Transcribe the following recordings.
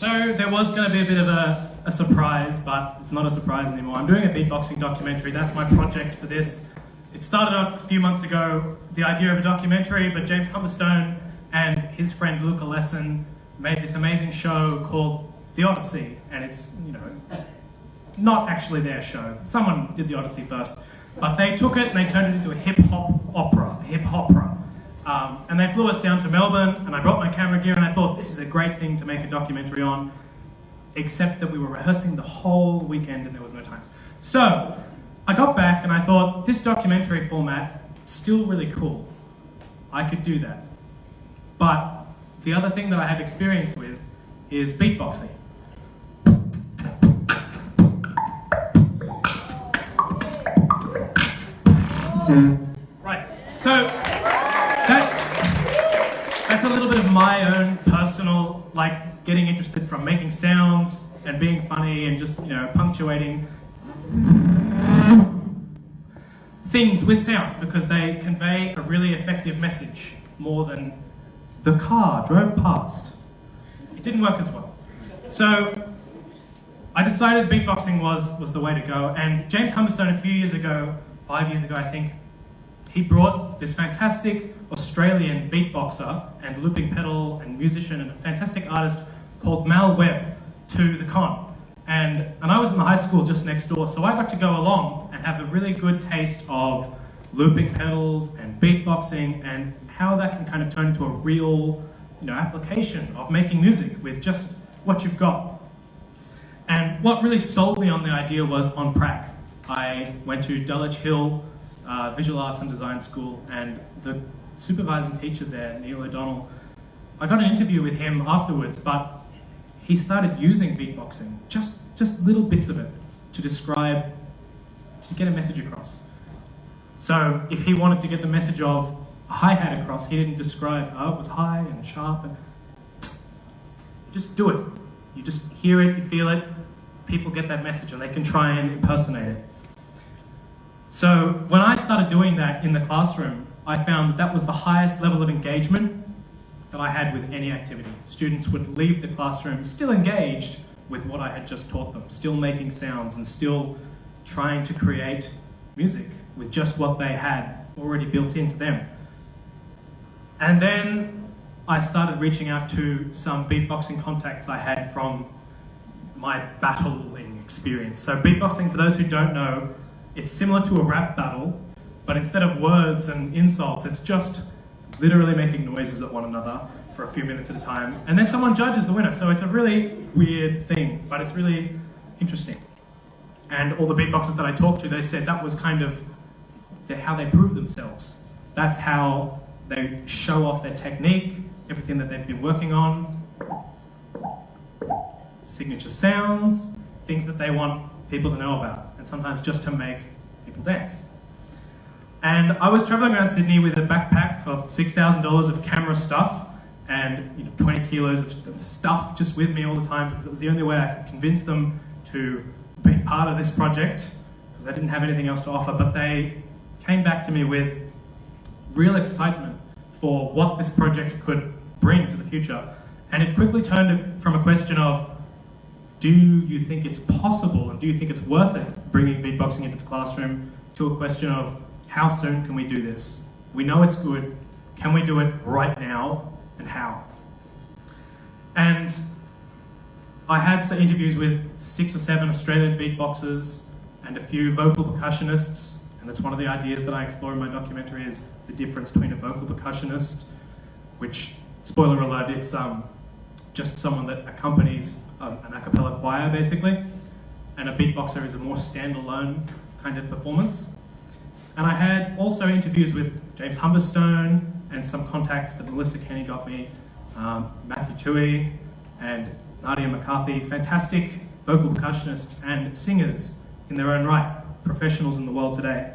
So there was going to be a bit of a surprise, but it's not a surprise anymore. I'm doing a beatboxing documentary. That's my project for this. It started out a few months ago, the idea of a documentary, but James Humberstone and his friend Luca Lesson made this amazing show called The Odyssey, and it's, not actually their show. Someone did The Odyssey first, but they took it and they turned it into a hip-hop opera. And they flew us down to Melbourne, and I brought my camera gear, and I thought, this is a great thing to make a documentary on, except that we were rehearsing the whole weekend and there was no time. So I got back and I thought, this documentary format, still really cool. I could do that. But the other thing that I have experience with is beatboxing. Right, so that's a little bit of my own personal, getting interested from making sounds and being funny and just, punctuating things with sounds because they convey a really effective message more than the car drove past. It didn't work as well. So I decided beatboxing was the way to go, and James Humberstone a few years ago, 5 years ago I think, he brought this fantastic Australian beatboxer and looping pedal and musician and a fantastic artist called Mal Webb to the con. And I was in the high school just next door, so I got to go along and have a really good taste of looping pedals and beatboxing and how that can kind of turn into a real application of making music with just what you've got. And what really sold me on the idea was on prac. I went to Dulwich Hill Visual Arts and Design School, and the supervising teacher there, Neil O'Donnell, I got an interview with him afterwards, but he started using beatboxing, just little bits of it, to get a message across. So if he wanted to get the message of a hi-hat across, he didn't describe, it was high and sharp, and just do it. You just hear it, you feel it, people get that message, and they can try and impersonate it. So when I started doing that in the classroom, I found that was the highest level of engagement that I had with any activity. Students would leave the classroom still engaged with what I had just taught them, still making sounds and still trying to create music with just what they had already built into them. And then I started reaching out to some beatboxing contacts I had from my battling experience. So beatboxing, for those who don't know, it's similar to a rap battle, but instead of words and insults, it's just literally making noises at one another for a few minutes at a time, and then someone judges the winner. So it's a really weird thing, but it's really interesting. And all the beatboxers that I talked to, they said that was kind of how they prove themselves. That's how they show off their technique, everything that they've been working on, signature sounds, things that they want people to know about, and sometimes just to make people dance. And I was traveling around Sydney with a backpack of $6,000 of camera stuff and 20 kilos of stuff just with me all the time, because it was the only way I could convince them to be part of this project, because I didn't have anything else to offer. But they came back to me with real excitement for what this project could bring to the future. And it quickly turned from a question of, do you think it's possible and do you think it's worth it bringing beatboxing into the classroom, to a question of, how soon can we do this? We know it's good. Can we do it right now, and how? And I had some interviews with 6 or 7 Australian beatboxers and a few vocal percussionists, and that's one of the ideas that I explore in my documentary, is the difference between a vocal percussionist, which, spoiler alert, it's just someone that accompanies an a cappella choir basically, and a beatboxer is a more standalone kind of performance. And I had also interviews with James Humberstone and some contacts that Melissa Kenny got me, Matthew Toohey and Nadia McCarthy, fantastic vocal percussionists and singers in their own right, professionals in the world today.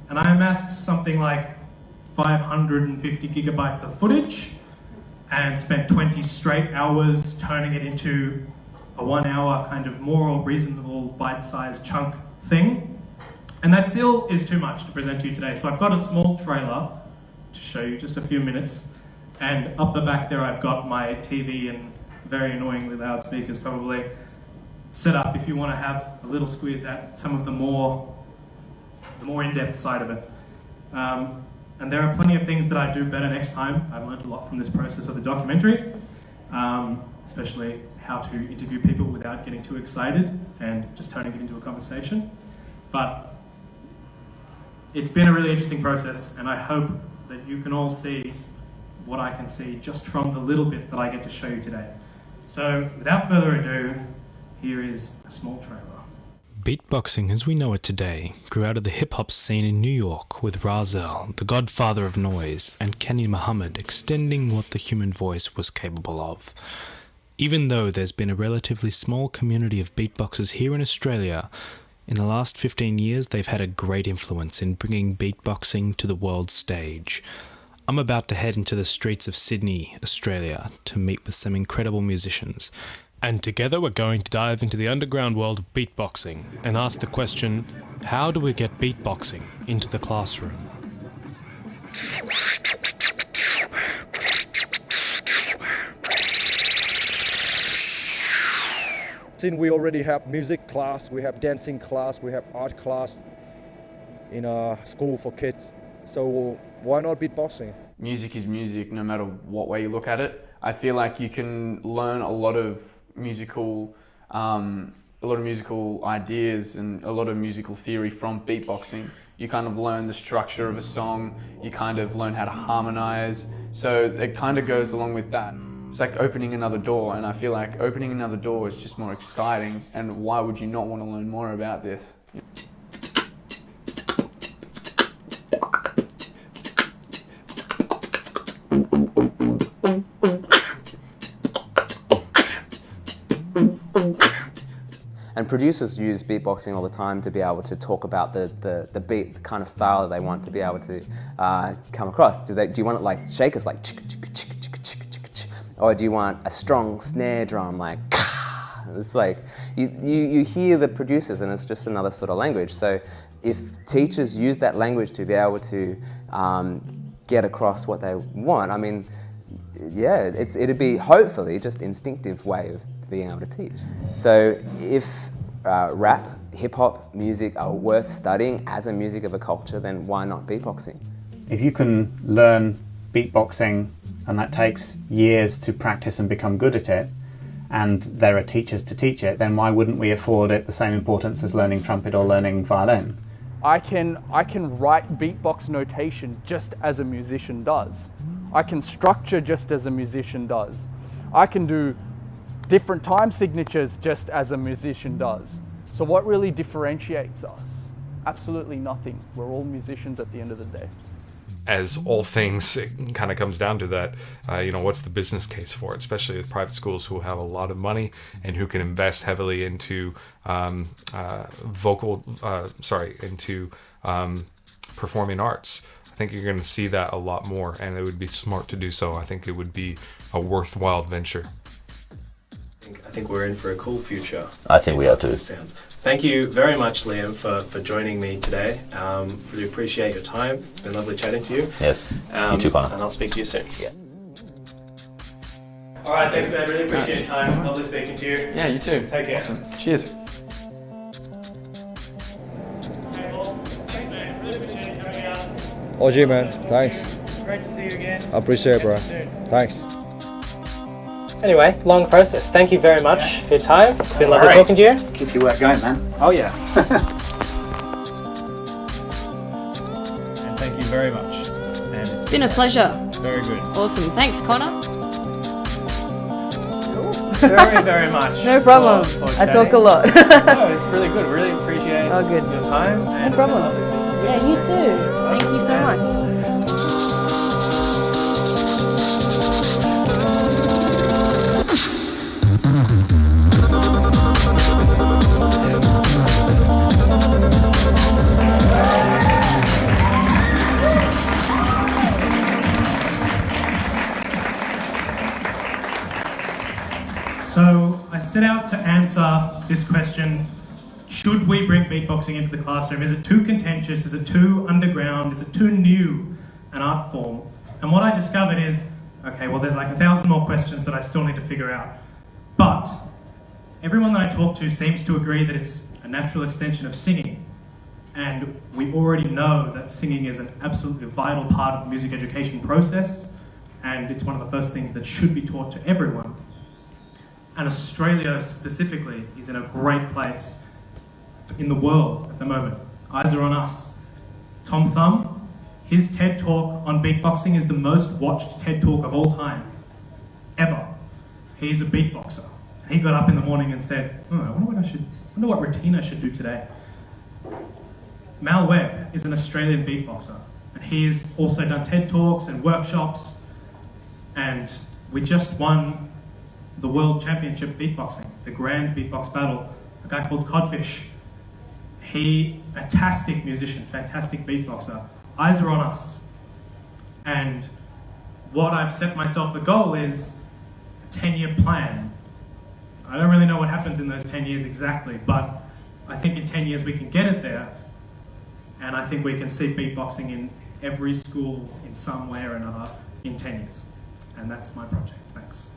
And I amassed something like 550 gigabytes of footage and spent 20 straight hours turning it into a 1 hour kind of more reasonable bite-sized chunk thing. And that still is too much to present to you today. So I've got a small trailer to show you, just a few minutes. And up the back there, I've got my TV and very annoyingly loud speakers probably, set up if you want to have a little squeeze at some of the more in-depth side of it. And there are plenty of things that I do better next time. I've learned a lot from this process of the documentary, especially how to interview people without getting too excited and just turning it into a conversation. But it's been a really interesting process, and I hope that you can all see what I can see just from the little bit that I get to show you today. So without further ado, here is a small trailer. Beatboxing as we know it today grew out of the hip-hop scene in New York, with Razel, the godfather of noise, and Kenny Muhammad extending what the human voice was capable of. Even though there's been a relatively small community of beatboxers here in Australia, in the last 15 years they've had a great influence in bringing beatboxing to the world stage. I'm about to head into the streets of Sydney, Australia, to meet with some incredible musicians. And together we're going to dive into the underground world of beatboxing and ask the question, how do we get beatboxing into the classroom? Since we already have music class, we have dancing class, we have art class in a school for kids, so why not beatboxing? Music is music no matter what way you look at it. I feel like you can learn a lot of musical ideas and a lot of musical theory from beatboxing. You kind of learn the structure of a song, you kind of learn how to harmonize, so it kind of goes along with that. It's like opening another door, and I feel like opening another door is just more exciting, and why would you not want to learn more about this? And producers use beatboxing all the time to be able to talk about the beat, the kind of style that they want to be able to come across. Do you want it like shakers, like chick, chick, chick, chick, chick, chick, chick, or do you want a strong snare drum, like it's like you hear the producers, and it's just another sort of language. So if teachers use that language to be able to get across what they want, I mean, yeah, it'd be hopefully just instinctive way of being able to teach. So if rap, hip-hop music are worth studying as a music of a culture, then why not beatboxing? If you can learn beatboxing and that takes years to practice and become good at it, and there are teachers to teach it, then why wouldn't we afford it the same importance as learning trumpet or learning violin? I can write beatbox notation just as a musician does. I can structure just as a musician does. I can do different time signatures just as a musician does. So what really differentiates us? Absolutely nothing. We're all musicians at the end of the day. As all things, it kind of comes down to that, what's the business case for it, especially with private schools who have a lot of money and who can invest heavily into performing arts. I think you're going to see that a lot more, and it would be smart to do so. I think it would be a worthwhile venture. I think we're in for a cool future. I think we are too. Sounds. Thank you very much, Liam, for joining me today. Really appreciate your time. It's been lovely chatting to you. Yes, you too, Connor. And I'll speak to you soon. Yeah. All right, thanks, man. Really appreciate your time. Lovely speaking to you. Yeah, you too. Take care. Awesome. Cheers. Hey, well, thanks, man. Really appreciate you coming out. OG, man, thanks. Great to see you again. I appreciate it, bro. Thanks. Anyway, long process. Thank you very much for your time. It's been lovely talking to you. Keep your work going, man. Oh yeah. And thank you very much. And it's Been a pleasure. very good. Awesome. Thanks, Connor. Very, very much. No problem. I talk a lot. No, it's really good. Really appreciate good. your time. No problem. Yeah, you too. Thank you so much. So I set out to answer this question: should we bring beatboxing into the classroom? Is it too contentious? Is it too underground? Is it too new an art form? And what I discovered is, okay, well, there's like 1,000 more questions that I still need to figure out. But everyone that I talk to seems to agree that it's a natural extension of singing. And we already know that singing is an absolutely vital part of the music education process, and it's one of the first things that should be taught to everyone. And Australia specifically is in a great place in the world at the moment. Eyes are on us. Tom Thumb, his TED Talk on beatboxing is the most watched TED Talk of all time, ever. He's a beatboxer. He got up in the morning and said, I wonder what routine I should do today. Mal Webb is an Australian beatboxer, and he's also done TED Talks and workshops, and we just won the World Championship beatboxing, the Grand Beatbox Battle, a guy called Codfish. Fantastic musician, fantastic beatboxer. Eyes are on us. And what I've set myself the goal is a 10-year plan. I don't really know what happens in those 10 years exactly, but I think in 10 years we can get it there. And I think we can see beatboxing in every school in some way or another in 10 years. And that's my project. Thanks.